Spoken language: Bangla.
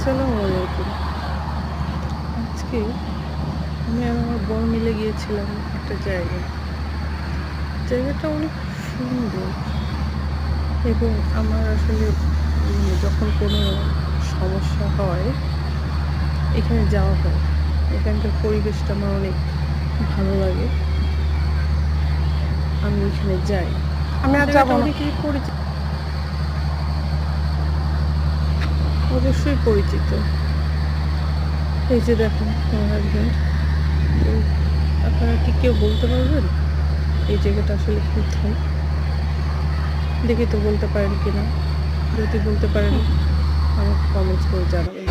আসসালামু আলাইকুম। আজকে আমি আর আমার বর মিলে গিয়েছিলাম একটা জায়গায়। জায়গাটা অনেক সুন্দর এবং আমার আসলে যখন কোনো সমস্যা হয় এখানে যাওয়া হয়। এখানকার পরিবেশটা আমার অনেক ভালো লাগে। আমি এখানে যাই। আমি আর যাব জায়গাটা না। অনেকেরই অবশ্যই পরিচিত। এই যে দেখেন আমার হাসব্যান্ড। তো আপনারা কি কেউ বলতে পারবেন এই জায়গাটা আসলে কোথায়? দেখি তো বলতে পারেন কিনা। যদি বলতে পারেন আমাকে কমেন্টস করে জানাবেন।